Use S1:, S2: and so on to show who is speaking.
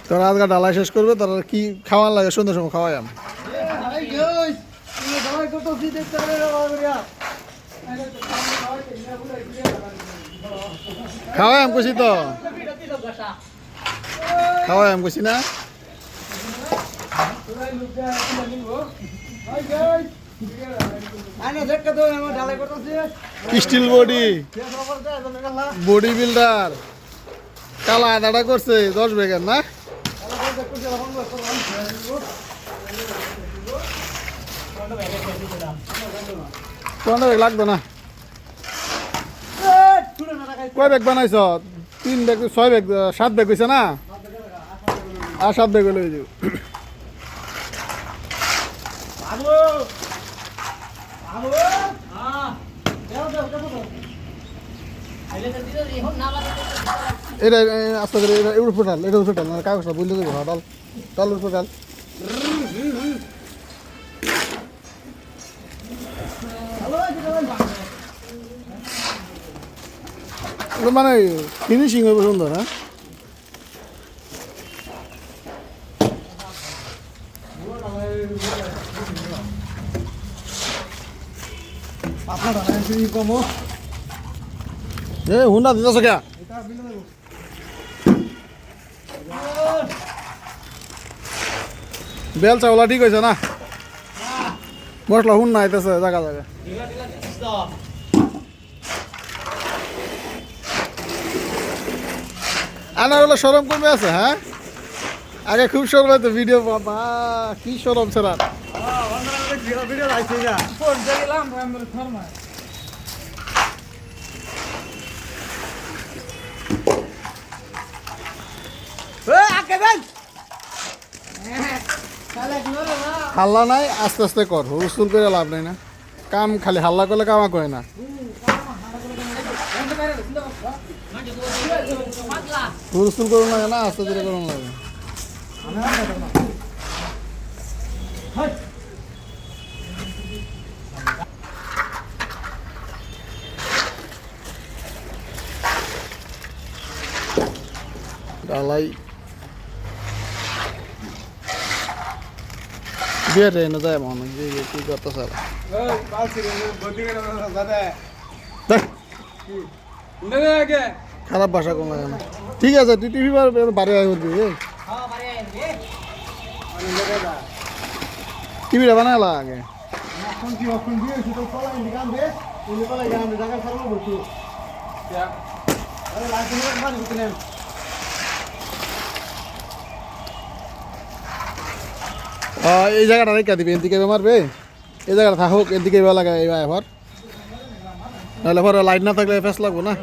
S1: তোরা আজকে ডালাই শেষ করবে, তোরা কি খাওয়ার লাগে সন্ধ্যার সময় খাওয়াই আমি খাওয়াই আমি কইছি তো, খাওয়াই আমি কইছি না। স্টিল বডি, বডি বিল্ডার, কালা আদাটা করছে 10 ব্যাগের না। কোনটা ব্যাগ লাগবে না। কয় ব্যাগ বানাইছ? 3 ব্যাগ, 6 ব্যাগ, 7 ব্যাগ হয়েছে না। আর 7 ব্যাগ হলে যাও। এটা আস্তে করে এটা উপরে ডাল, এটা উপরে ডাল, না কাগজটা বললে দেবো। ডাল ডাল উপরে ডাল। মানে ফিনিশিং হবে সুন্দর। হ্যাঁ, হুন্ডা দিতেছ কে? বেল চাওলা ঠিক হয়েছে না? মশলা হুন না আইতেছে জায়গা জায়গা। আনার হলো সরম কমে আছে। হ্যাঁ, আগে খুব সরম হতো ভিডিও। বাবা কি সরম ছাড়া। হাল্লা নাই, আস্তে আস্তে কর, হুলস্থুল করে লাভ নাই না। কাম খালি হাল্লা করলে কামা করে না। হুলস্থুল করুন লাগে না, আস্তে ধীরে করুন লাগে। ডালাই বিয়ে না যায় মনে কি করতে স্যার। খারাপ ভাষা কম লাগে না। ঠিক আছে, তুই টিভি বাড়ি আয় করবি। টিভিটা বানালা আগে। এই জায়গাটা রেখা দিবি, এদিকে মারবে। এই জায়গাটা থাকুক, এদিকে লাগাই এবার। নাহলে পরে লাইট না থাকলে ফেস লাগবো না।